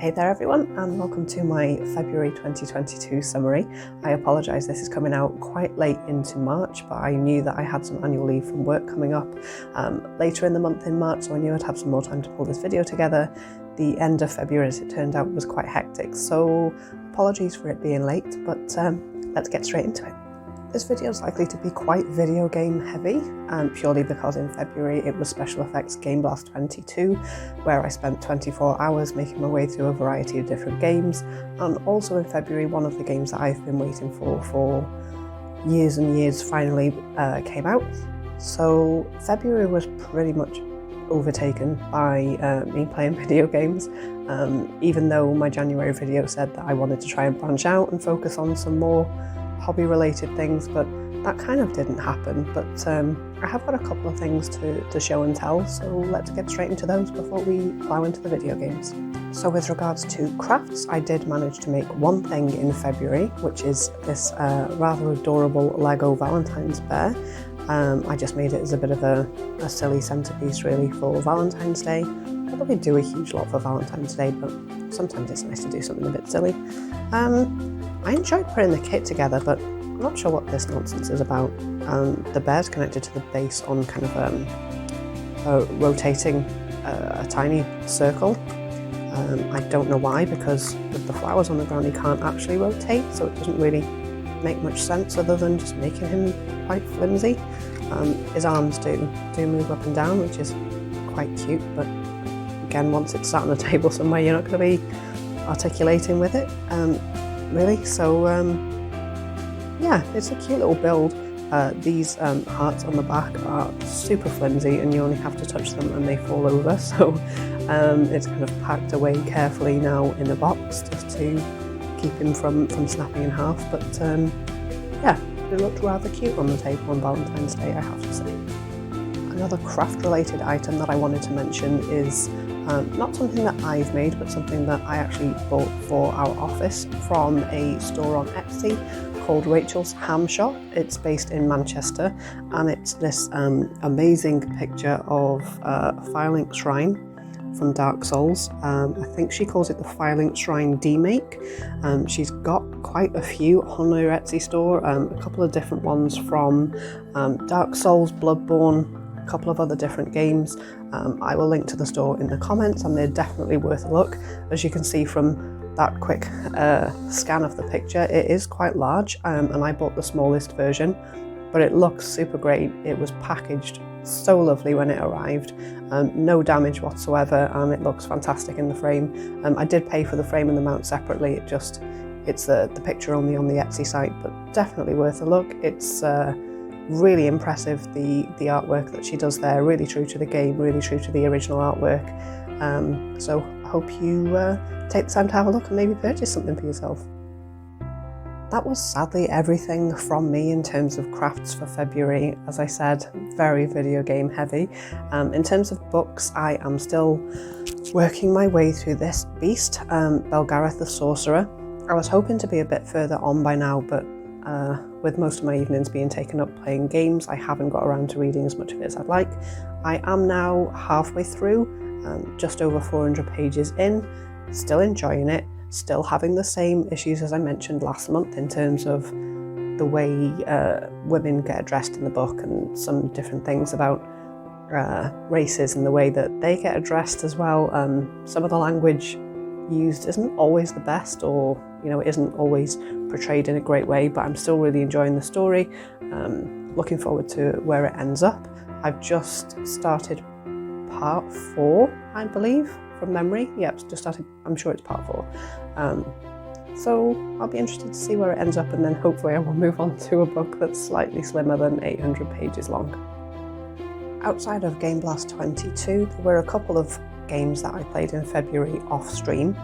Hey there everyone, and welcome to my February 2022 summary. I apologise, this is coming out quite late into March, but I knew that I had some annual leave from work coming up later in the month in March, so I knew I'd have some more time to pull this video together. The end of February, as it turned out, was quite hectic, so apologies for it being late, but let's get straight into it. This video is likely to be quite video game heavy, purely because in February it was Special Effects Game Blast 22, where I spent 24 hours making my way through a variety of different games, and also in February one of the games that I've been waiting for years and years finally came out. So February was pretty much overtaken by me playing video games, even though my January video said that I wanted to try and branch out and focus on some more hobby related things, but that kind of didn't happen. But I have got a couple of things to show and tell, so let's get straight into those before we plough into the video games. So with regards to crafts, I did manage to make one thing in February, which is this rather adorable Lego Valentine's bear. I just made it as a bit of a silly centerpiece really for Valentine's Day. I probably do a huge lot for Valentine's Day, but sometimes it's nice to do something a bit silly. I enjoyed putting the kit together, but I'm not sure what this nonsense is about. The bear's connected to the base on kind of rotating a tiny circle. I don't know why, because with the flowers on the ground he can't actually rotate, so it doesn't really make much sense other than just making him quite flimsy. His arms do move up and down, which is quite cute, but again, once it's sat on a table somewhere, you're not going to be articulating with it. Really, so yeah, it's a cute little build. These hearts on the back are super flimsy and you only have to touch them and they fall over, so it's kind of packed away carefully now in a box just to keep him from snapping in half, but yeah, it looked rather cute on the table on Valentine's Day, I have to say. Another craft related item that I wanted to mention is not something that I've made, but something that I actually bought for our office from a store on Etsy called Rachel's Ham Shop. It's based in Manchester, and it's this amazing picture of Firelink Shrine from Dark Souls. I think she calls it the Firelink Shrine demake. She's got quite a few on her Etsy store, a couple of different ones from Dark Souls, Bloodborne, a couple of other different games. I will link to the store in the comments, and they're definitely worth a look. As you can see from that quick scan of the picture, it is quite large, and I bought the smallest version, but it looks super great. It was packaged so lovely when it arrived, no damage whatsoever, and it looks fantastic in the frame. I did pay for the frame and the mount separately. It's the picture only on the Etsy site, but definitely worth a look. It's really impressive, the artwork that she does there, really true to the game, really true to the original artwork. So I hope you take the time to have a look and maybe purchase something for yourself. That was sadly everything from me in terms of crafts for February. As I said, very video game heavy. In terms of books, I am still working my way through this beast, Belgarath the Sorcerer. I was hoping to be a bit further on by now, but with most of my evenings being taken up playing games, I haven't got around to reading as much of it as I'd like. I am now halfway through, just over 400 pages in, still enjoying it, still having the same issues as I mentioned last month in terms of the way women get addressed in the book, and some different things about races and the way that they get addressed as well. Some of the language used isn't always the best, or it isn't always portrayed in a great way, but I'm still really enjoying the story. Looking forward to where it ends up. I've just started part 4, I believe, from memory. Yep, just started. I'm sure it's part 4. So I'll be interested to see where it ends up, and then hopefully I will move on to a book that's slightly slimmer than 800 pages long. Outside of Game Blast 22, there were a couple of games that I played in February off stream.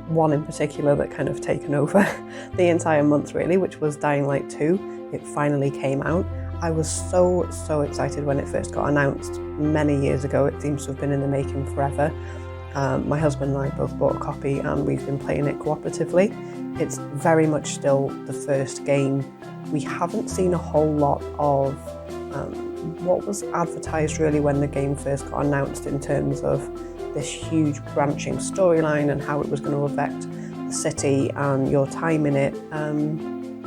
One in particular that kind of taken over the entire month really, which was Dying Light 2. It finally came out. I was so excited when it first got announced many years ago. It seems to have been in the making forever. My husband and I both bought a copy and we've been playing it cooperatively. It's very much still the first game. We haven't seen a whole lot of what was advertised really when the game first got announced in terms of this huge branching storyline and how it was going to affect the city and your time in it.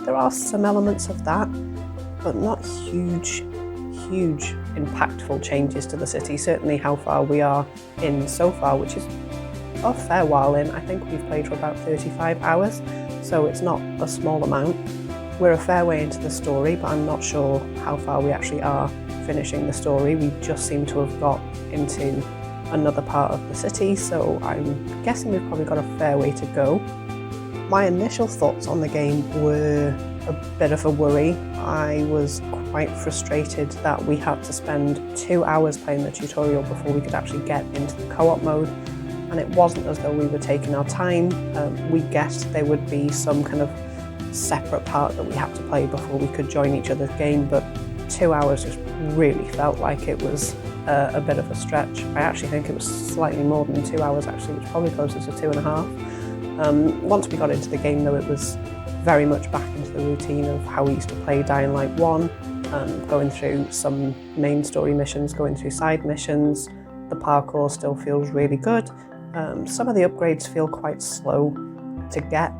There are some elements of that, but not huge impactful changes to the city. Certainly how far we are in so far, which is a fair while in. I think we've played for about 35 hours, so it's not a small amount. We're a fair way into the story, but I'm not sure how far we actually are finishing the story. We just seem to have got into another part of the city, so I'm guessing we've probably got a fair way to go. My initial thoughts on the game were a bit of a worry. I was quite frustrated that we had to spend 2 hours playing the tutorial before we could actually get into the co-op mode, and it wasn't as though we were taking our time. We guessed there would be some kind of separate part that we had to play before we could join each other's game, but 2 hours just really felt like it was a bit of a stretch. I actually think it was slightly more than 2 hours actually, which probably closer to 2.5. Once we got into the game though, it was very much back into the routine of how we used to play Dying Light 1, going through some main story missions, going through side missions. The parkour still feels really good. Some of the upgrades feel quite slow to get.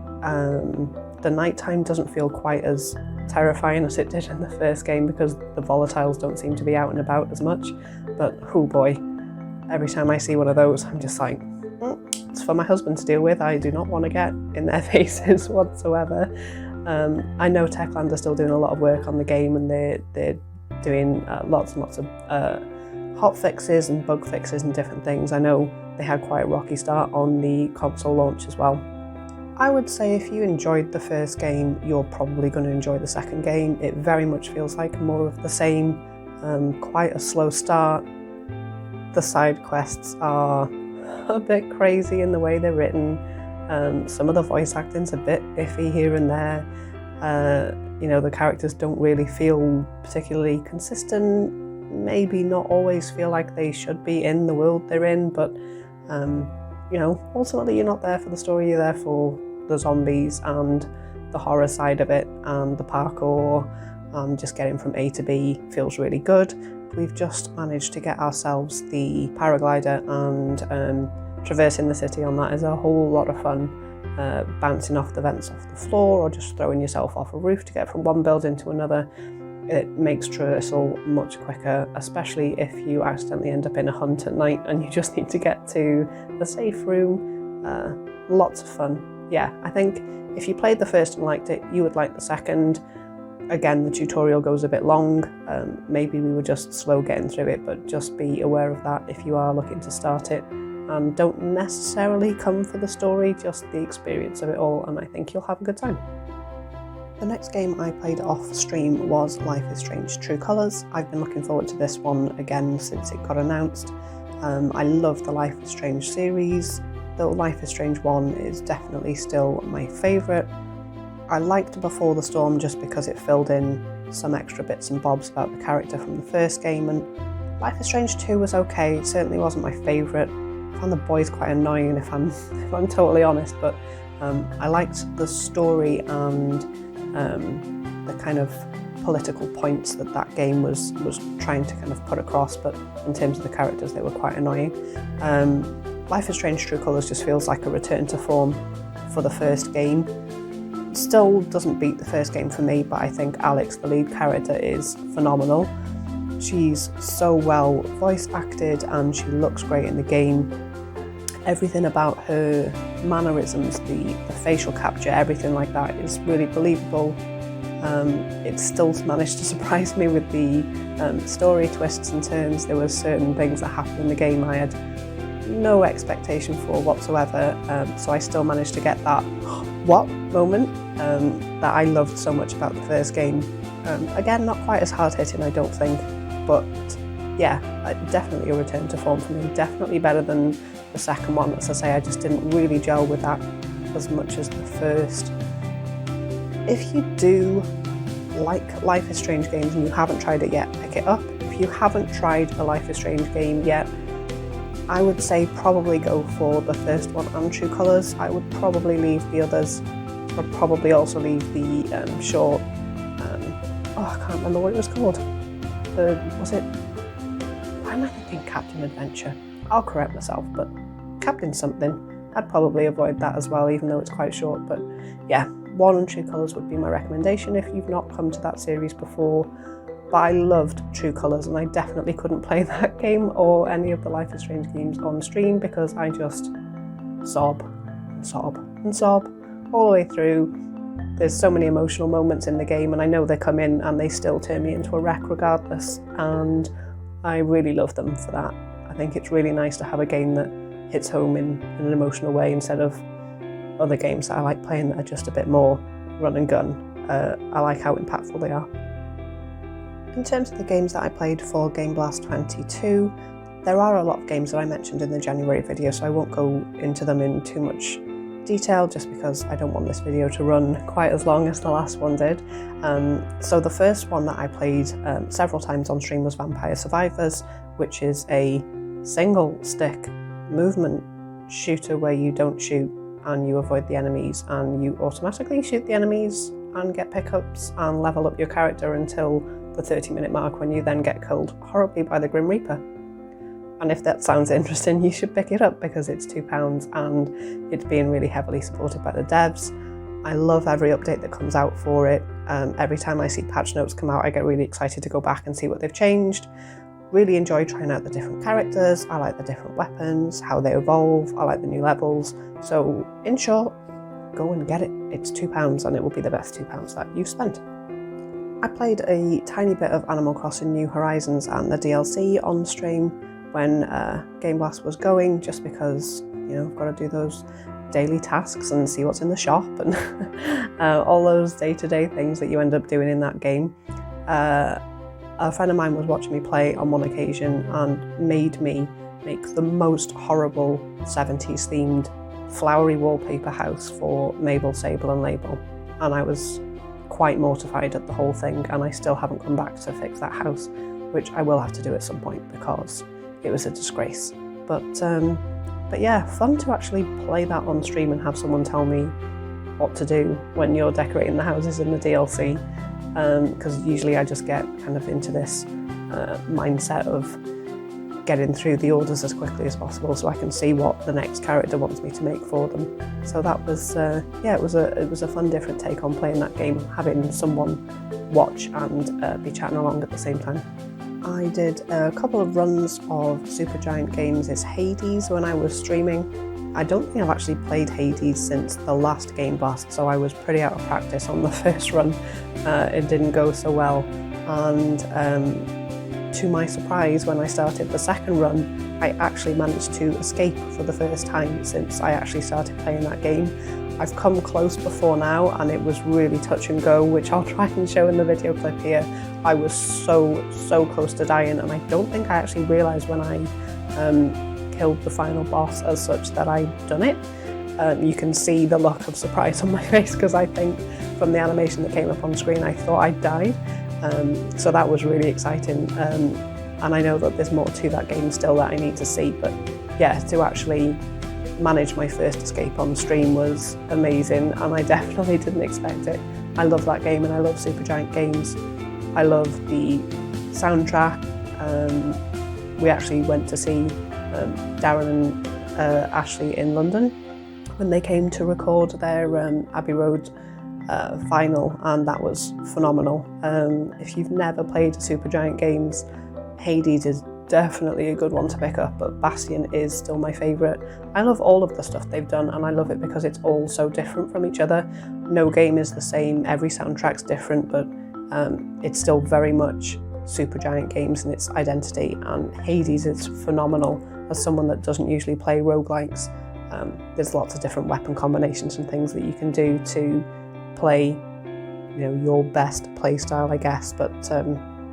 The nighttime doesn't feel quite as terrifying as it did in the first game because the volatiles don't seem to be out and about as much, but oh boy, every time I see one of those I'm just like, it's for my husband to deal with. I do not want to get in their faces whatsoever. I know Techland are still doing a lot of work on the game, and they're doing lots and lots of hot fixes and bug fixes and different things. I know they had quite a rocky start on the console launch as well. I would say if you enjoyed the first game, you're probably going to enjoy the second game. It very much feels like more of the same, quite a slow start. The side quests are a bit crazy in the way they're written. Some of the voice acting's a bit iffy here and there. You know, the characters don't really feel particularly consistent, maybe not always feel like they should be in the world they're in, but you know, ultimately you're not there for the story, you're there for the zombies and the horror side of it, and the parkour, just getting from A to B feels really good. We've just managed to get ourselves the paraglider, and traversing the city on that is a whole lot of fun. Bouncing off the vents off the floor, or just throwing yourself off a roof to get from one building to another. It makes traversal much quicker, especially if you accidentally end up in a hunt at night and you just need to get to a safe room. Lots of fun. Yeah, I think if you played the first and liked it, you would like the second. Again, the tutorial goes a bit long. Maybe we were just slow getting through it, but just be aware of that if you are looking to start it. And don't necessarily come for the story, just the experience of it all, and I think you'll have a good time. The next game I played off stream was Life is Strange True Colours. I've been looking forward to this one again since it got announced. I love the Life is Strange series, though Life is Strange 1 is definitely still my favourite. I liked Before the Storm just because it filled in some extra bits and bobs about the character from the first game, and Life is Strange 2 was okay. It certainly wasn't my favourite. I found the boys quite annoying if I'm totally honest, but I liked the story and the kind of political points that game was trying to kind of put across, but in terms of the characters they were quite annoying. Life is Strange True Colours just feels like a return to form for the first game. Still doesn't beat the first game for me, but I think Alex, the lead character, is phenomenal. She's so well voice acted and she looks great in the game. Everything about her mannerisms, the facial capture, everything like that is really believable. It still managed to surprise me with the story twists and turns. There were certain things that happened in the game I had no expectation for whatsoever, so I still managed to get that what moment that I loved so much about the first game. Again, not quite as hard hitting, I don't think, but yeah, definitely a return to form for me. Definitely better than the second one. As I say, I just didn't really gel with that as much as the first. If you do like Life is Strange games and you haven't tried it yet, pick it up. If you haven't tried a Life is Strange game yet, I would say probably go for the first one and True Colours. I would probably leave the others. I'd probably also leave the short, I can't remember what it was called. Why am I thinking Captain Adventure? I'll correct myself, but Captain something, I'd probably avoid that as well, even though it's quite short. But yeah, 1 True Colours would be my recommendation if you've not come to that series before. But I loved True Colours, and I definitely couldn't play that game or any of the Life is Strange games on stream because I just sob and sob and sob all the way through. There's so many emotional moments in the game, and I know they come in and they still turn me into a wreck regardless, and I really love them for that. I think it's really nice to have a game that hits home in an emotional way instead of other games that I like playing that are just a bit more run and gun. I like how impactful they are. In terms of the games that I played for Game Blast 22, there are a lot of games that I mentioned in the January video, so I won't go into them in too much detail just because I don't want this video to run quite as long as the last one did. So the first one that I played several times on stream was Vampire Survivors, which is a single stick movement shooter where you don't shoot and you avoid the enemies and you automatically shoot the enemies and get pickups and level up your character until the 30-minute mark, when you then get killed horribly by the Grim Reaper. And if that sounds interesting, you should pick it up because it's £2 and it's being really heavily supported by the devs. I love every update that comes out for it. Every time I see patch notes come out, I get really excited to go back and see what they've changed. Really enjoy trying out the different characters. I like the different weapons, how they evolve. I like the new levels. So in short, go and get it. It's £2 and it will be the best £2 that you've spent. I played a tiny bit of Animal Crossing New Horizons and the DLC on stream when Game Blast was going, just because, you know, I've got to do those daily tasks and see what's in the shop and all those day-to-day things that you end up doing in that game. A friend of mine was watching me play on one occasion and made me make the most horrible 70s themed flowery wallpaper house for Mabel, Sable and Label, and I was quite mortified at the whole thing, and I still haven't come back to fix that house, which I will have to do at some point because it was a disgrace. But yeah, fun to actually play that on stream and have someone tell me what to do when you're decorating the houses in the DLC, because usually I just get kind of into this mindset of getting through the orders as quickly as possible so I can see what the next character wants me to make for them. So that was yeah, it was a fun different take on playing that game, having someone watch and be chatting along at the same time. I did a couple of runs of Supergiant Games' Hades when I was streaming. I don't think I've actually played Hades since the last Game Blast, so I was pretty out of practice on the first run. It didn't go so well, and to my surprise, when I started the second run, I actually managed to escape for the first time since I actually started playing that game. I've come close before now and it was really touch and go, which I'll try and show in the video clip here. I was so close to dying, and I don't think I actually realised when I killed the final boss as such that I'd done it. You can see the look of surprise on my face because I think from the animation that came up on screen I thought I'd died. So that was really exciting, and I know that there's more to that game still that I need to see, but yeah, to actually manage my first escape on stream was amazing, and I definitely didn't expect it. I love that game and I love Supergiant Games. I love the soundtrack. We actually went to see Darren and Ashley in London when they came to record their Abbey Road final, and that was phenomenal. If you've never played Supergiant Games, Hades is definitely a good one to pick up, but Bastion is still my favourite. I love all of the stuff they've done, and I love it because it's all so different from each other. No game is the same, every soundtrack's different, but it's still very much Supergiant Games in its identity, and Hades is phenomenal. As someone that doesn't usually play roguelikes, there's lots of different weapon combinations and things that you can do to play, you know, your best play style, I guess, but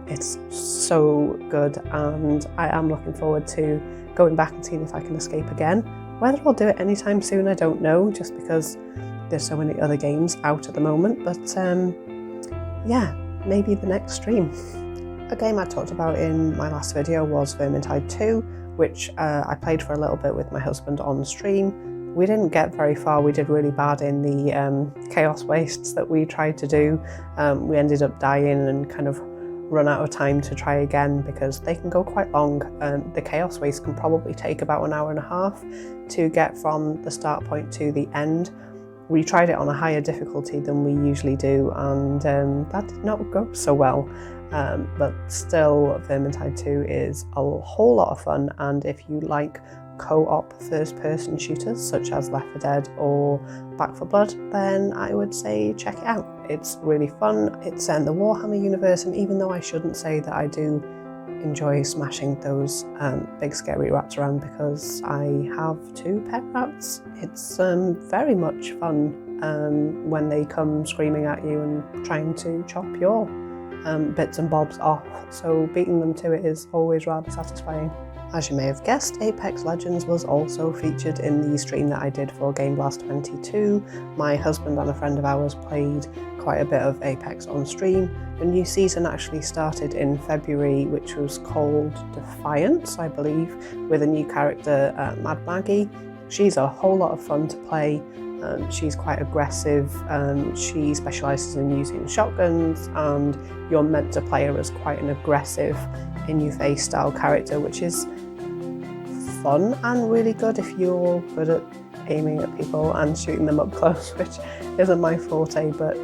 it's so good, and I am looking forward to going back and seeing if I can escape again. Whether I'll do it anytime soon, I don't know, just because there's so many other games out at the moment, but yeah, maybe the next stream. A game I talked about in my last video was Vermintide 2, which I played for a little bit with my husband on stream. We didn't get very far. We did really bad in the chaos wastes that we tried to do. We ended up dying and kind of run out of time to try again because they can go quite long. The Chaos Waste can probably take about an hour and a half to get from the start point to the end. We tried it on a higher difficulty than we usually do, and that did not go so well. But still, Vermintide 2 is a whole lot of fun, and if you like co-op first-person shooters such as Left 4 Dead or Back 4 Blood, then I would say check it out. It's really fun. It's set in the Warhammer universe, and even though I shouldn't say that I do enjoy smashing those big scary rats around because I have 2 pet rats, it's very much fun when they come screaming at you and trying to chop your bits and bobs off, so beating them to it is always rather satisfying. As you may have guessed, Apex Legends was also featured in the stream that I did for Game Blast 22. My husband and a friend of ours played quite a bit of Apex on stream. The new season actually started in February, which was called Defiance, I believe, with a new character, Mad Maggie. She's a whole lot of fun to play. She's quite aggressive. She specialises in using shotguns, and you're meant to play her as quite an aggressive, in-your-face style character, which is fun and really good if you're good at aiming at people and shooting them up close, which isn't my forte, but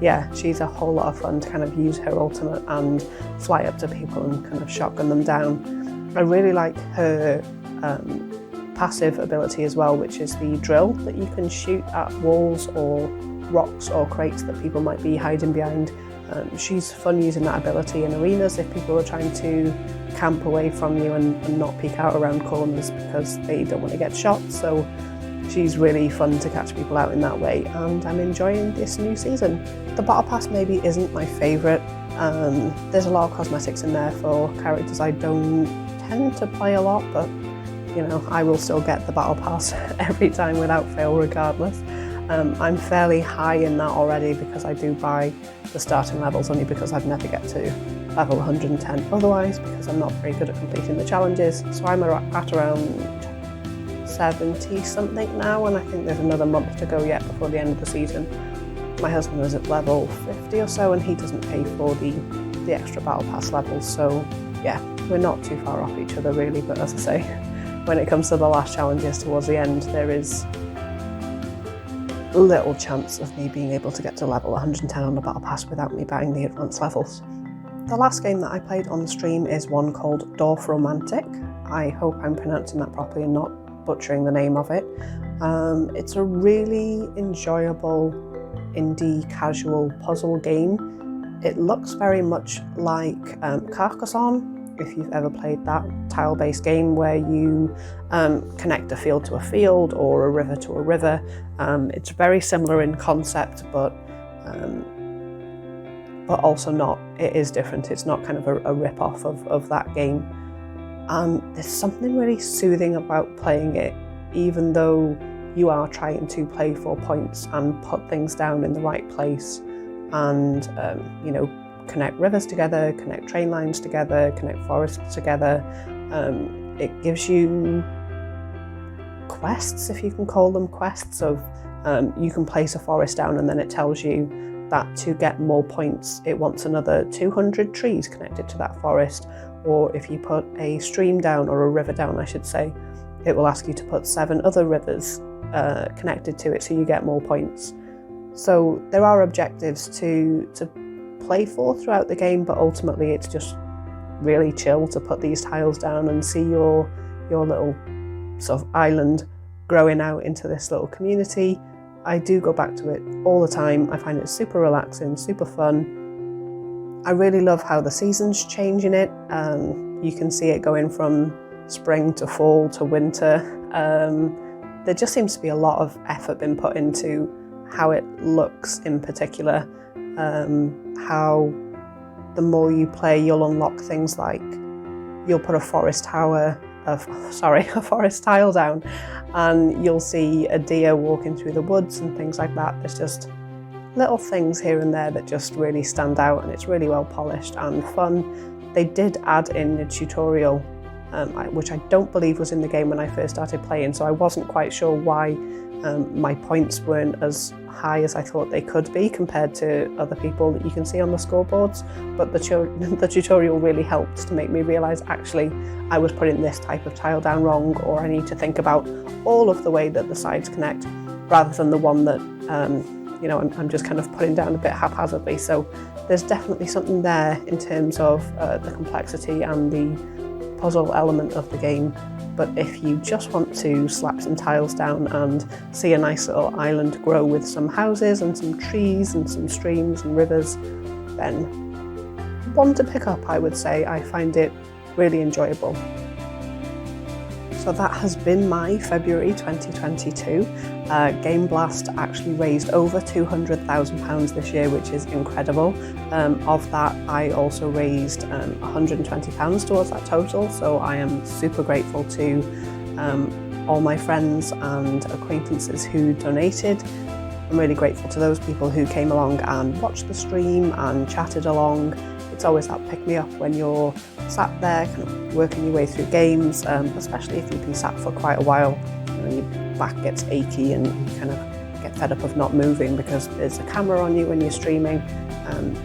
yeah, she's a whole lot of fun to kind of use her ultimate and fly up to people and kind of shotgun them down. I really like her passive ability as well, which is the drill that you can shoot at walls or rocks or crates that people might be hiding behind. She's fun using that ability in arenas if people are trying to camp away from you and not peek out around corners because they don't want to get shot, so she's really fun to catch people out in that way, and I'm enjoying this new season. The Battle Pass maybe isn't my favourite. There's a lot of cosmetics in there for characters I don't tend to play a lot, but you know, I will still get the Battle Pass every time without fail regardless. I'm fairly high in that already because I do buy the starting levels only because I'd never get to level 110 otherwise, because I'm not very good at completing the challenges. So I'm at around 70 something now, and I think there's another month to go yet before the end of the season. My husband is at level 50 or so, and he doesn't pay for the extra Battle Pass levels, so yeah, we're not too far off each other really. But as I say, when it comes to the last challenges towards the end, there is little chance of me being able to get to level 110 on the Battle Pass without me buying the advanced levels. The last game that I played on the stream is one called Dorfromantik. I hope I'm pronouncing that properly and not butchering the name of it. It's a really enjoyable indie casual puzzle game. It looks very much like Carcassonne, if you've ever played that tile-based game where you connect a field to a field or a river to a river. It's very similar in concept, but also not. It is different. It's not kind of a rip-off of that game. And there's something really soothing about playing it, even though you are trying to play for points and put things down in the right place and, you know, connect rivers together, connect train lines together, connect forests together. It gives you quests, if you can call them quests, of you can place a forest down and then it tells you that to get more points it wants another 200 trees connected to that forest, or if you put a stream down, or a river down I should say, it will ask you to put 7 other rivers connected to it so you get more points. So there are objectives to play for throughout the game, but ultimately it's just really chill to put these tiles down and see your little sort of island growing out into this little community. I do go back to it all the time. I find it super relaxing, super fun. I really love how the seasons change in it. You can see it going from spring to fall to winter. There just seems to be a lot of effort being put into how it looks in particular. How the more you play, you'll unlock things like you'll put a forest tile down and you'll see a deer walking through the woods and things like that. There's just little things here and there that just really stand out, and it's really well polished and fun. They did add in a tutorial which I don't believe was in the game when I first started playing, so I wasn't quite sure why my points weren't as high as I thought they could be compared to other people that you can see on the scoreboards. But the tutorial really helped to make me realise actually I was putting this type of tile down wrong, or I need to think about all of the way that the sides connect rather than the one that you know, I'm just kind of putting down a bit haphazardly. So there's definitely something there in terms of the complexity and the puzzle element of the game. But if you just want to slap some tiles down and see a nice little island grow with some houses and some trees and some streams and rivers, then one to pick up, I would say. I find it really enjoyable. So that has been my February 2022. Game Blast actually raised over £200,000 this year, which is incredible. Of that, I also raised £120 towards that total, so I am super grateful to all my friends and acquaintances who donated. I'm really grateful to those people who came along and watched the stream and chatted along. It's always that pick-me-up when you're sat there kind of working your way through games, especially if you've been sat for quite a while. You know, your back gets achy and you kind of get fed up of not moving because there's a camera on you when you're streaming.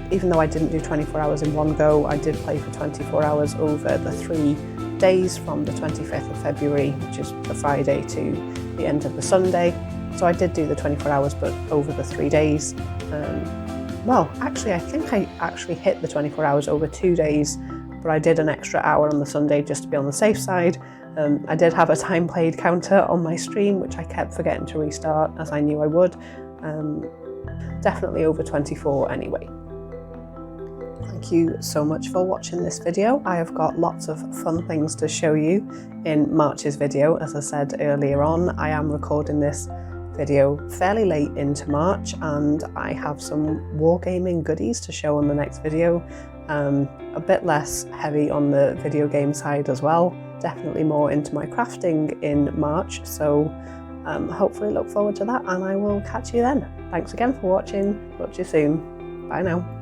Even though I didn't do 24 hours in one go, I did play for 24 hours over the 3 days from the 25th of February, which is the Friday, to the end of the Sunday. So I did do the 24 hours, but over the 3 days. Well, actually, I think I actually hit the 24 hours over 2 days, but I did an extra hour on the Sunday just to be on the safe side. I did have a time played counter on my stream, which I kept forgetting to restart, as I knew I would. Definitely over 24 anyway. Thank you so much for watching this video. I have got lots of fun things to show you in March's video. As I said earlier on, I am recording this video fairly late into March, and I have some wargaming goodies to show on the next video. A bit less heavy on the video game side as well, definitely more into my crafting in March, so hopefully look forward to that, and I will catch you then. Thanks again for watching, talk to you soon, bye now.